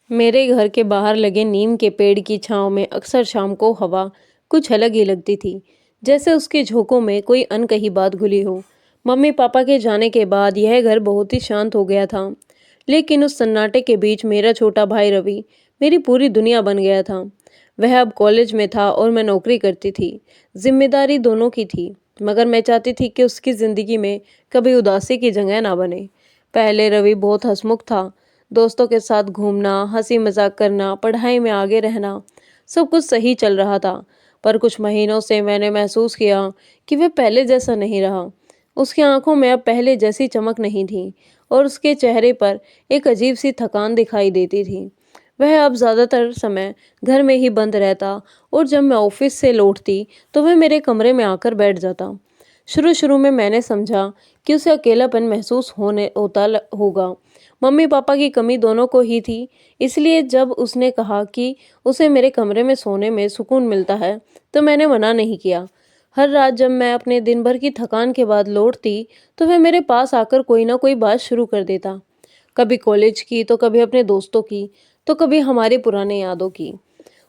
मेरे घर के बाहर लगे नीम के पेड़ की छांव में अक्सर शाम को हवा कुछ अलग ही लगती थी, जैसे उसके झोंकों में कोई अनकही बात घुली हो। मम्मी पापा के जाने के बाद यह घर बहुत ही शांत हो गया था, लेकिन उस सन्नाटे के बीच मेरा छोटा भाई रवि मेरी पूरी दुनिया बन गया था। वह अब कॉलेज में था और मैं नौकरी करती थी। जिम्मेदारी दोनों की थी, मगर मैं चाहती थी कि उसकी जिंदगी में कभी उदासी की जगह ना बने। पहले रवि बहुत हंसमुख था। दोस्तों के साथ घूमना, हंसी मजाक करना, पढ़ाई में आगे रहना, सब कुछ सही चल रहा था। पर कुछ महीनों से मैंने महसूस किया कि वह पहले जैसा नहीं रहा। उसकी आंखों में अब पहले जैसी चमक नहीं थी और उसके चेहरे पर एक अजीब सी थकान दिखाई देती थी। वह अब ज़्यादातर समय घर में ही बंद रहता और जब मैं ऑफिस से लौटती तो वह मेरे कमरे में आकर बैठ जाता। शुरू शुरू में मैंने समझा कि उसे अकेलापन महसूस होगा। मम्मी पापा की कमी दोनों को ही थी, इसलिए जब उसने कहा कि उसे मेरे कमरे में सोने में सुकून मिलता है, तो मैंने मना नहीं किया। हर रात जब मैं अपने दिन भर की थकान के बाद लौटती, तो वह मेरे पास आकर कोई ना कोई बात शुरू कर देता। कभी कॉलेज की, तो कभी अपने दोस्तों की, तो कभी हमारी पुरानी यादों की।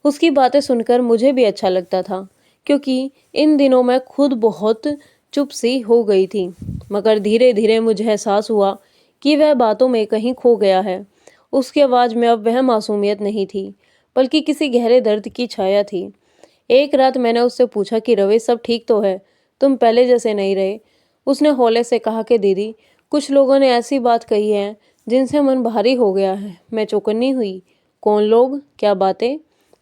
उसकी बातें सुनकर मुझे भी अच्छा लगता था, क्योंकि इन दिनों मैं खुद बहुत चुप सी हो गई थी। मगर धीरे धीरे मुझे एहसास हुआ कि वह बातों में कहीं खो गया है। उसकी आवाज़ में अब वह मासूमियत नहीं थी, बल्कि किसी गहरे दर्द की छाया थी। एक रात मैंने उससे पूछा कि रवि, सब ठीक तो है? तुम पहले जैसे नहीं रहे। उसने हौले से कहा कि दीदी, कुछ लोगों ने ऐसी बात कही है जिनसे मन भारी हो गया है। मैं चौकन्नी हुई। कौन लोग, क्या बातें?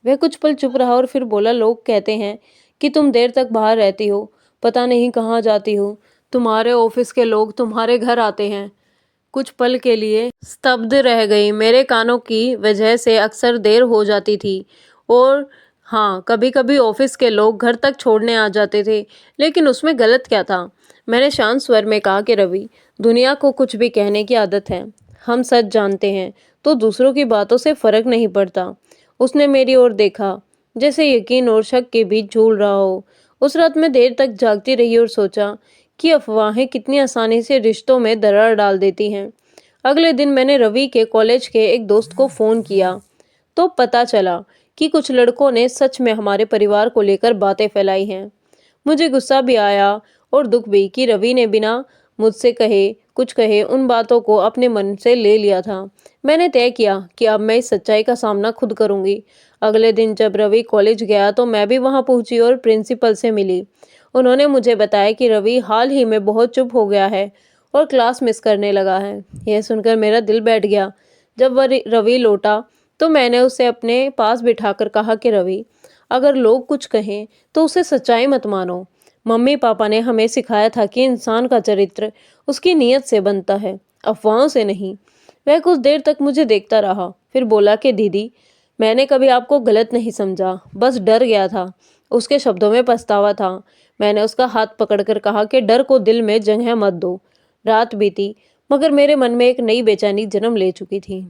वह कुछ पल चुप रहा और फिर बोला, लोग कहते हैं कि तुम देर तक बाहर रहती हो, पता नहीं कहाँ जाती हो। तुम्हारे ऑफिस के लोग तुम्हारे घर आते हैं। कुछ पल के लिए स्तब्ध रह गई। मेरे कानों की वजह से अक्सर देर हो जाती थी, और हाँ, कभी कभी ऑफिस के लोग घर तक छोड़ने आ जाते थे, लेकिन उसमें गलत क्या था? मैंने शांत स्वर में कहा कि रवि, दुनिया को कुछ भी कहने की आदत है। हम सच जानते हैं तो दूसरों की बातों से फर्क नहीं पड़ता। उसने मेरी ओर देखा, जैसे यकीन और शक के बीच झूल रहा हो। उस रात मैं देर तक जागती रही और सोचा कि अफवाहें कितनी आसानी से रिश्तों में दरार डाल देती हैं। अगले दिन मैंने रवि के कॉलेज के एक दोस्त को फ़ोन किया, तो पता चला कि कुछ लड़कों ने सच में हमारे परिवार को लेकर बातें फैलाई हैं। मुझे गुस्सा भी आया और दुख भी कि रवि ने बिना मुझसे कहे उन बातों को अपने मन से ले लिया था। मैंने तय किया कि अब मैं इस सच्चाई का सामना खुद करूंगी। अगले दिन जब रवि कॉलेज गया तो मैं भी वहां पहुंची और प्रिंसिपल से मिली। उन्होंने मुझे बताया कि रवि हाल ही में बहुत चुप हो गया है और क्लास मिस करने लगा है। यह सुनकर मेरा दिल बैठ गया। जब वह रवि लौटा तो मैंने उसे अपने पास बिठाकर कहा कि रवि, अगर लोग कुछ कहें तो उसे सच्चाई मत मानो। मम्मी पापा ने हमें सिखाया था कि इंसान का चरित्र उसकी नीयत से बनता है, अफवाहों से नहीं। वह कुछ देर तक मुझे देखता रहा, फिर बोला कि दीदी, मैंने कभी आपको गलत नहीं समझा, बस डर गया था। उसके शब्दों में पछतावा था। मैंने उसका हाथ पकड़कर कहा कि डर को दिल में जगह मत दो। रात बीती, मगर मेरे मन में एक नई बेचैनी जन्म ले चुकी थी।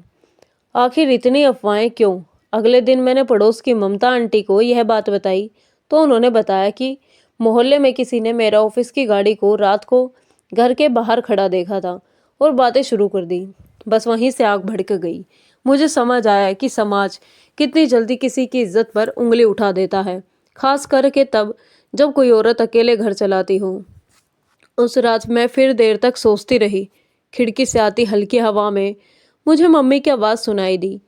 आखिर इतनी अफवाहें क्यों? अगले दिन मैंने पड़ोस की ममता आंटी को यह बात बताई, तो उन्होंने बताया कि मोहल्ले में किसी ने मेरा ऑफिस की गाड़ी को रात को घर के बाहर खड़ा देखा था और बातें शुरू कर दी। बस वहीं से आग भड़क गई। मुझे समझ आया कि समाज कितनी जल्दी किसी की इज्जत पर उंगली उठा देता है, खास करके तब जब कोई औरत अकेले घर चलाती हो। उस रात मैं फिर देर तक सोचती रही। खिड़की से आती हल्की हवा में मुझे मम्मी की आवाज़ सुनाई दी,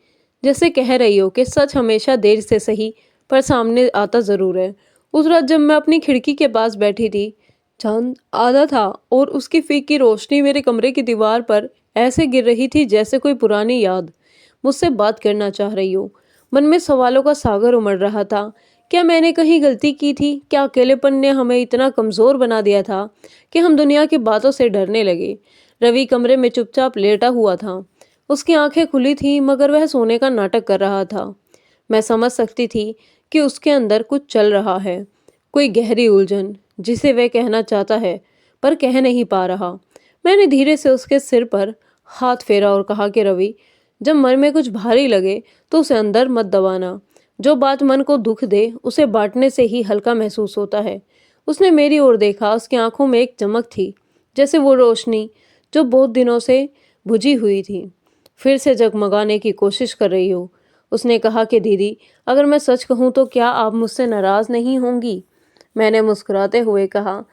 जैसे कह रही हो कि सच हमेशा देर से सही, पर सामने आता ज़रूर है। उस रात जब मैं अपनी खिड़की के पास बैठी थी, चांद आधा था और उसकी फीकी रोशनी मेरे कमरे की दीवार पर ऐसे गिर रही थी जैसे कोई पुरानी याद मुझसे बात करना चाह रही हो। मन में सवालों का सागर उमड़ रहा था। क्या मैंने कहीं गलती की थी? क्या अकेलेपन ने हमें इतना कमज़ोर बना दिया था कि हम दुनिया की बातों से डरने लगे? रवि कमरे में चुपचाप लेटा हुआ था। उसकी आंखें खुली थीं, मगर वह सोने का नाटक कर रहा था। मैं समझ सकती थी कि उसके अंदर कुछ चल रहा है, कोई गहरी उलझन जिसे वह कहना चाहता है पर कह नहीं पा रहा। मैंने धीरे से उसके सिर पर हाथ फेरा और कहा कि रवि, जब मन में कुछ भारी लगे तो उसे अंदर मत दबाना। जो बात मन को दुख दे उसे बांटने से ही हल्का महसूस होता है। उसने मेरी ओर देखा। उसकी आंखों में एक चमक थी, जैसे वो रोशनी जो बहुत दिनों से बुझी हुई थी। फिर से जगमगाने की कोशिश कर रही हो। उसने कहा कि दीदी, अगर मैं सच कहूँ तो क्या आप मुझसे नाराज़ नहीं होंगी? मैंने मुस्कुराते हुए कहा,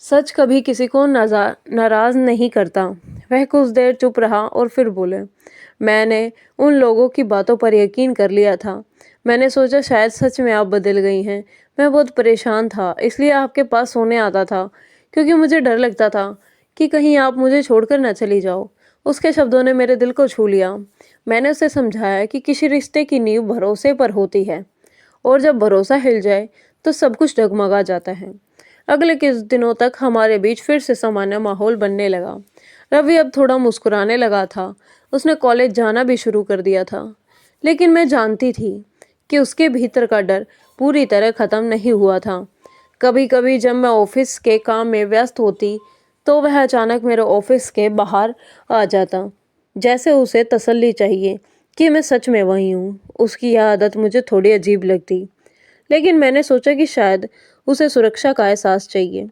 सच कभी किसी को नाराज़ नहीं करता। वह कुछ देर चुप रहा और फिर बोले, मैंने उन लोगों की बातों पर यकीन कर लिया था। मैंने सोचा शायद सच में आप बदल गई हैं। मैं बहुत परेशान था, इसलिए आपके पास सोने आता था, क्योंकि मुझे डर लगता था कि कहीं आप मुझे छोड़कर न चली जाओ। उसके शब्दों ने मेरे दिल को छू लिया। मैंने उसे समझाया कि किसी रिश्ते की नींव भरोसे पर होती है, और जब भरोसा हिल जाए तो सब कुछ डगमगा जाता है। अगले कुछ दिनों तक हमारे बीच फिर से सामान्य माहौल बनने लगा। रवि अब थोड़ा मुस्कुराने लगा था। उसने कॉलेज जाना भी शुरू कर दिया था। लेकिन मैं जानती थी कि उसके भीतर का डर पूरी तरह खत्म नहीं हुआ था। कभी कभी जब मैं ऑफिस के काम में व्यस्त होती तो वह अचानक मेरे ऑफिस के बाहर आ जाता, जैसे उसे तसल्ली चाहिए कि मैं सच में वही हूँ। उसकी यह आदत मुझे थोड़ी अजीब लगती, लेकिन मैंने सोचा कि शायद उसे सुरक्षा का एहसास चाहिए।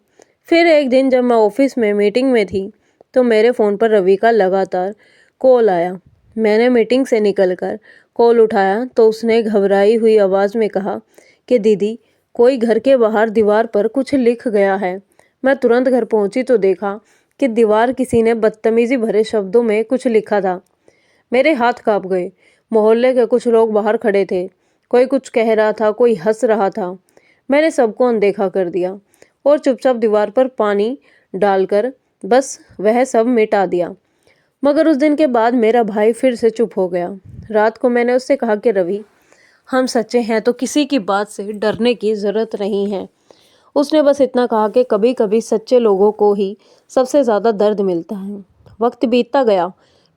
फिर एक दिन जब मैं ऑफिस में मीटिंग में थी तो मेरे फ़ोन पर रवि का लगातार कॉल आया। मैंने मीटिंग से निकलकर कॉल उठाया तो उसने घबराई हुई आवाज़ में कहा कि दीदी, कोई घर के बाहर दीवार पर कुछ लिख गया है। मैं तुरंत घर पहुंची तो देखा कि दीवार किसी ने बदतमीजी भरे शब्दों में कुछ लिखा था। मेरे हाथ कांप गए। मोहल्ले के कुछ लोग बाहर खड़े थे। कोई कुछ कह रहा था, कोई हंस रहा था। मैंने सबको अनदेखा कर दिया और चुपचाप दीवार पर पानी डालकर बस वह सब मिटा दिया। मगर उस दिन के बाद मेरा भाई फिर से चुप हो गया। रात को मैंने उससे कहा कि रवि, हम सच्चे हैं तो किसी की बात से डरने की जरूरत नहीं है। उसने बस इतना कहा कि कभी कभी सच्चे लोगों को ही सबसे ज़्यादा दर्द मिलता है। वक्त बीतता गया।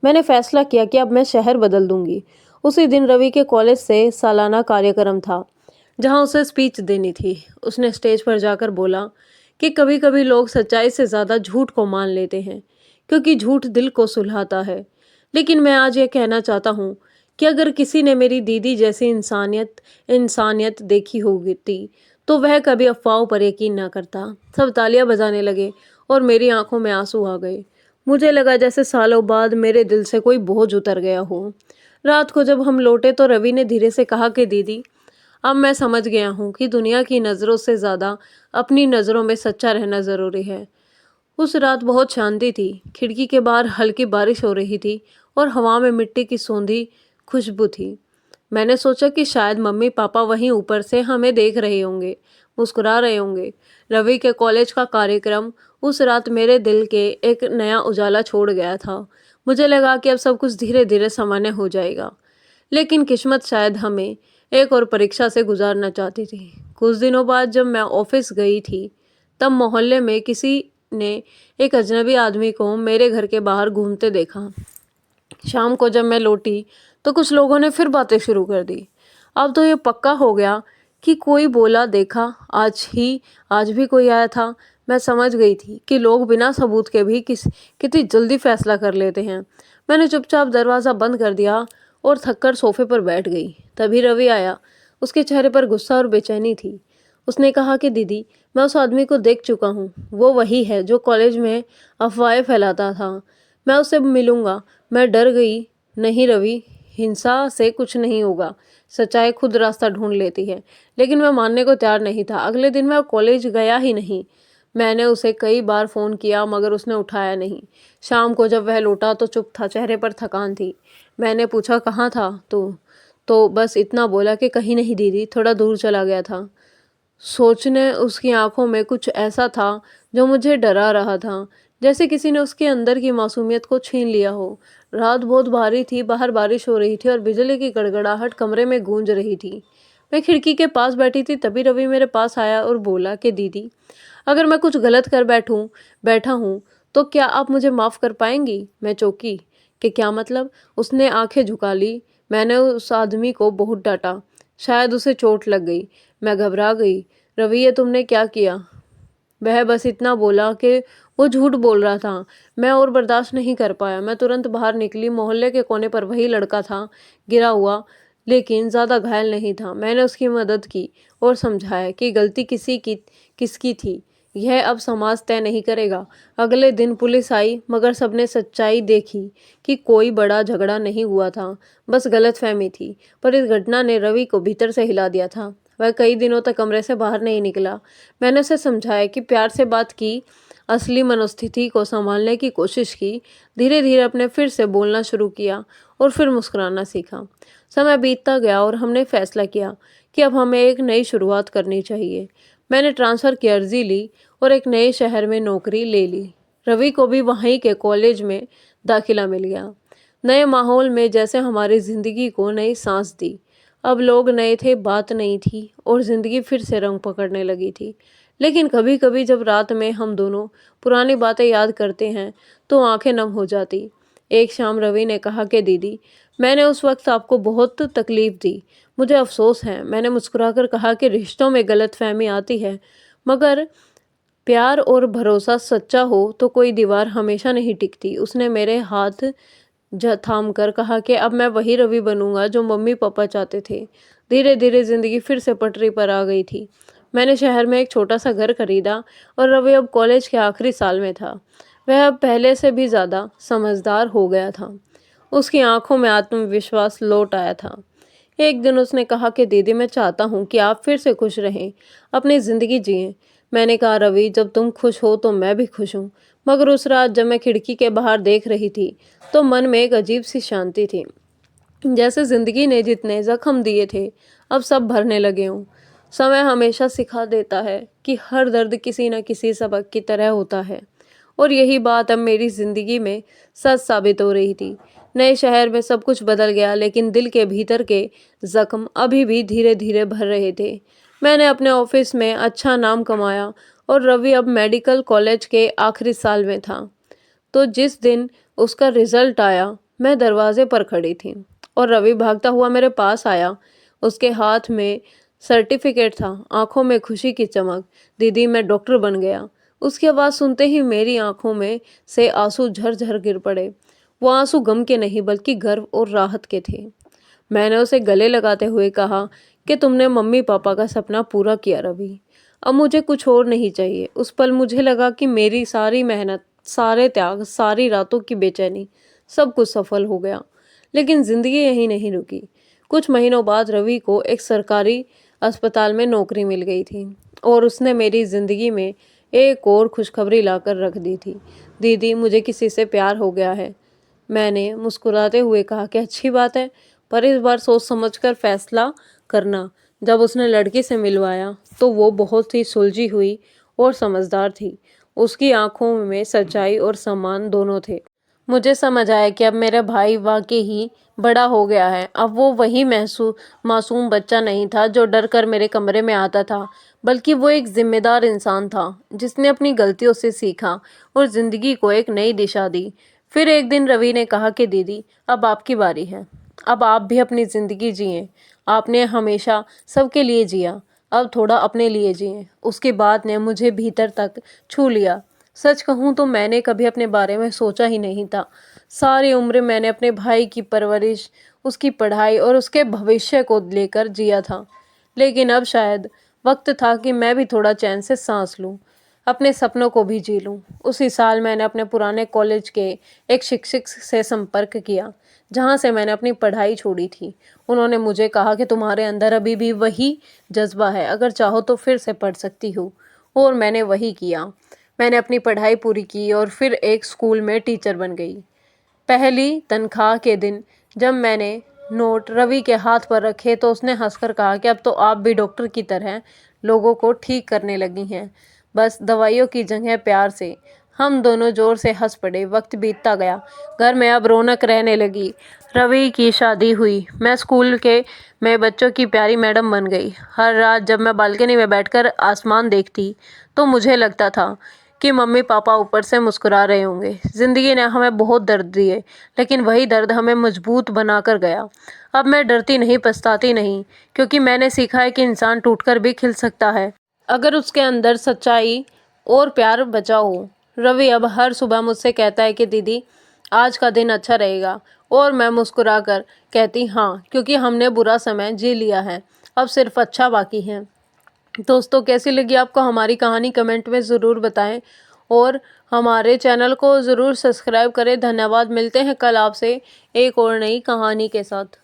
मैंने फैसला किया कि अब मैं शहर बदल दूंगी। उसी दिन रवि के कॉलेज से सालाना कार्यक्रम था, जहां उसे स्पीच देनी थी। उसने स्टेज पर जाकर बोला कि कभी कभी लोग सच्चाई से ज़्यादा झूठ को मान लेते हैं, क्योंकि झूठ दिल को सुलझाता है। लेकिन मैं आज ये कहना चाहता हूँ कि अगर किसी ने मेरी दीदी जैसी इंसानियत इंसानियत देखी होगी तो वह कभी अफवाहों पर यकीन ना करता। सब तालियां बजाने लगे और मेरी आंखों में आंसू आ गए। मुझे लगा जैसे सालों बाद मेरे दिल से कोई बोझ उतर गया हो। रात को जब हम लौटे तो रवि ने धीरे से कहा कि दीदी, अब मैं समझ गया हूँ कि दुनिया की नज़रों से ज़्यादा अपनी नज़रों में सच्चा रहना ज़रूरी है। उस रात बहुत शांति थी। खिड़की के बाहर हल्की बारिश हो रही थी और हवा में मिट्टी की सौंधी खुशबू थी। मैंने सोचा कि शायद मम्मी पापा वहीं ऊपर से हमें देख रहे होंगे, मुस्कुरा रहे होंगे। रवि के कॉलेज का कार्यक्रम उस रात मेरे दिल के एक नया उजाला छोड़ गया था। मुझे लगा कि अब सब कुछ धीरे धीरे सामान्य हो जाएगा। लेकिन किस्मत शायद हमें एक और परीक्षा से गुजारना चाहती थी। कुछ दिनों बाद जब मैं ऑफिस गई थी, तब मोहल्ले में किसी ने एक अजनबी आदमी को मेरे घर के बाहर घूमते देखा। शाम को जब मैं लौटी तो कुछ लोगों ने फिर बातें शुरू कर दी। अब तो ये पक्का हो गया कि कोई बोला देखा, आज भी कोई आया था। मैं समझ गई थी कि लोग बिना सबूत के भी कितनी जल्दी फैसला कर लेते हैं। मैंने चुपचाप दरवाज़ा बंद कर दिया और थककर सोफे पर बैठ गई। तभी रवि आया। उसके चेहरे पर गुस्सा और बेचैनी थी। उसने कहा कि दीदी, मैं उस आदमी को देख चुका हूँ। वो वही है जो कॉलेज में अफवाहें फैलाता था। मैं उससे मिलूंगा। मैं डर गई। नहीं रवि, हिंसा से कुछ नहीं होगा। सच्चाई खुद रास्ता ढूंढ लेती है। लेकिन मैं मानने को तैयार नहीं था। अगले दिन मैं कॉलेज गया ही नहीं। मैंने उसे कई बार फ़ोन किया मगर उसने उठाया नहीं। शाम को जब वह लौटा तो चुप था, चेहरे पर थकान थी। मैंने पूछा, कहाँ था तू? तो बस इतना बोला कि कहीं नहीं दीदी, थोड़ा दूर चला गया था। सोचने उसकी आंखों में कुछ ऐसा था जो मुझे डरा रहा था, जैसे किसी ने उसके अंदर की मासूमियत को छीन लिया हो। रात बहुत भारी थी, बाहर बारिश हो रही थी और बिजली की गड़गड़ाहट कमरे में गूंज रही थी। मैं खिड़की के पास बैठी थी, तभी रवि मेरे पास आया और बोला कि दीदी, अगर मैं कुछ गलत कर बैठा हूँ तो क्या आप मुझे माफ़ कर पाएंगी? मैं चौंकी कि क्या मतलब? उसने आंखें झुका ली। मैंने उस आदमी को बहुत डांटा। शायद उसे चोट लग गई। मैं घबरा गई। रवि, ये तुमने क्या किया? वह बस इतना बोला कि वो झूठ बोल रहा था। मैं और बर्दाश्त नहीं कर पाया। मैं तुरंत बाहर निकली। मोहल्ले के कोने पर वही लड़का था, गिरा हुआ, लेकिन ज़्यादा घायल नहीं था। मैंने उसकी मदद की और समझाया कि गलती किसकी थी, यह अब समाज तय नहीं करेगा। अगले दिन पुलिस आई, मगर सबने सच्चाई देखी कि कोई बड़ा झगड़ा नहीं हुआ था, बस गलतफहमी थी। पर इस घटना ने रवि को भीतर से हिला दिया था। वह कई दिनों तक कमरे से बाहर नहीं निकला। मैंने उसे समझाया कि प्यार से बात की, असली मनोस्थिति को संभालने की कोशिश की। धीरे धीरे अपने फिर से बोलना शुरू किया और फिर मुस्कुराना सीखा। समय बीतता गया और हमने फैसला किया कि अब हमें एक नई शुरुआत करनी चाहिए। मैंने ट्रांसफ़र की अर्जी ली और एक नए शहर में नौकरी ले ली। रवि को भी वहीं के कॉलेज में दाखिला मिल गया। नए माहौल में जैसे हमारी ज़िंदगी को नई सांस दी। अब लोग नए थे, बात नहीं थी और ज़िंदगी फिर से रंग पकड़ने लगी थी। लेकिन कभी कभी जब रात में हम दोनों पुरानी बातें याद करते हैं तो आंखें नम हो जाती। एक शाम रवि ने कहा कि दीदी, मैंने उस वक्त आपको बहुत तकलीफ दी, मुझे अफसोस है। मैंने मुस्कुराकर कहा कि रिश्तों में गलतफहमी आती है, मगर प्यार और भरोसा सच्चा हो तो कोई दीवार हमेशा नहीं टिकती। उसने मेरे हाथ थाम कर कहा कि अब मैं वही रवि बनूंगा जो मम्मी पापा चाहते थे। धीरे धीरे जिंदगी फिर से पटरी पर आ गई थी। मैंने शहर में एक छोटा सा घर खरीदा और रवि अब कॉलेज के आखिरी साल में था। वह अब पहले से भी ज़्यादा समझदार हो गया था। उसकी आंखों में आत्मविश्वास लौट आया था। एक दिन उसने कहा कि दीदी, मैं चाहता हूँ कि आप फिर से खुश रहें, अपनी ज़िंदगी जिएं। मैंने कहा, रवि, जब तुम खुश हो तो मैं भी खुश हूँ। मगर उस रात जब मैं खिड़की के बाहर देख रही थी तो मन में एक अजीब सी शांति थी, जैसे ज़िंदगी ने जितने जख्म दिए थे अब सब भरने लगे हों। समय हमेशा सिखा देता है कि हर दर्द किसी न किसी सबक की तरह होता है, और यही बात अब मेरी ज़िंदगी में सच साबित हो रही थी। नए शहर में सब कुछ बदल गया, लेकिन दिल के भीतर के जख्म अभी भी धीरे धीरे भर रहे थे। मैंने अपने ऑफिस में अच्छा नाम कमाया और रवि अब मेडिकल कॉलेज के आखिरी साल में था। तो जिस दिन उसका रिजल्ट आया, मैं दरवाजे पर खड़ी थी और रवि भागता हुआ मेरे पास आया। उसके हाथ में सर्टिफिकेट था, आंखों में खुशी की चमक। दीदी, मैं डॉक्टर बन गया। उसकी आवाज़ सुनते ही मेरी आंखों में से आंसू झरझर गिर पड़े। वो आंसू गम के नहीं बल्कि गर्व और राहत के थे। मैंने उसे गले लगाते हुए कहा कि तुमने मम्मी पापा का सपना पूरा किया रवि, अब मुझे कुछ और नहीं चाहिए। उस पल मुझे लगा कि मेरी सारी मेहनत, सारे त्याग, सारी रातों की बेचैनी, सब कुछ सफल हो गया। लेकिन जिंदगी यहीं नहीं रुकी। कुछ महीनों बाद रवि को एक सरकारी अस्पताल में नौकरी मिल गई थी और उसने मेरी जिंदगी में एक और खुशखबरी लाकर रख दी थी। दीदी, मुझे किसी से प्यार हो गया है। मैंने मुस्कुराते हुए कहा कि अच्छी बात है, पर इस बार सोच समझकर फैसला करना। जब उसने लड़की से मिलवाया तो वो बहुत ही सुलझी हुई और समझदार थी। उसकी आंखों में सच्चाई और सम्मान दोनों थे। मुझे समझ आया कि अब मेरा भाई वाकई ही बड़ा हो गया है। अब वो वही मासूम बच्चा नहीं था जो डर कर मेरे कमरे में आता था, बल्कि वो एक जिम्मेदार इंसान था जिसने अपनी गलतियों से सीखा और जिंदगी को एक नई दिशा दी। फिर एक दिन रवि ने कहा कि दीदी, अब आपकी बारी है। अब आप भी अपनी ज़िंदगी जिएं। आपने हमेशा सबके लिए जिया, अब थोड़ा अपने लिए जिएं। उसकी बात ने मुझे भीतर तक छू लिया। सच कहूँ तो मैंने कभी अपने बारे में सोचा ही नहीं था। सारी उम्र मैंने अपने भाई की परवरिश, उसकी पढ़ाई और उसके भविष्य को लेकर जिया था। लेकिन अब शायद वक्त था कि मैं भी थोड़ा चैन से सांस लूं, अपने सपनों को भी जी लूं। उसी साल मैंने अपने पुराने कॉलेज के एक शिक्षक से संपर्क किया, जहां से मैंने अपनी पढ़ाई छोड़ी थी। उन्होंने मुझे कहा कि तुम्हारे अंदर अभी भी वही जज्बा है, अगर चाहो तो फिर से पढ़ सकती हो। और मैंने वही किया। मैंने अपनी पढ़ाई पूरी की और फिर एक स्कूल में टीचर बन गई। पहली तनख्वाह के दिन जब मैंने नोट रवि के हाथ पर रखे तो उसने हंसकर कहा कि अब तो आप भी डॉक्टर की तरह लोगों को ठीक करने लगी हैं, बस दवाइयों की जगह प्यार से। हम दोनों जोर से हंस पड़े। वक्त बीतता गया, घर में अब रौनक रहने लगी। रवि की शादी हुई, मैं स्कूल के में बच्चों की प्यारी मैडम बन गई। हर रात जब मैं बालकनी में बैठकर आसमान देखती तो मुझे लगता था कि मम्मी पापा ऊपर से मुस्कुरा रहे होंगे। ज़िंदगी ने हमें बहुत दर्द दिए, लेकिन वही दर्द हमें मजबूत बना कर गया। अब मैं डरती नहीं, पछताती नहीं, क्योंकि मैंने सीखा है कि इंसान टूटकर भी खिल सकता है, अगर उसके अंदर सच्चाई और प्यार बचा हो। रवि अब हर सुबह मुझसे कहता है कि दीदी, आज का दिन अच्छा रहेगा, और मैं मुस्कुराकर कहती हाँ, क्योंकि हमने बुरा समय जी लिया है, अब सिर्फ अच्छा बाकी है। दोस्तों कैसी लगी आपको हमारी कहानी कमेंट में ज़रूर बताएं और हमारे चैनल को ज़रूर सब्सक्राइब करें। धन्यवाद। मिलते हैं कल आपसे एक और नई कहानी के साथ।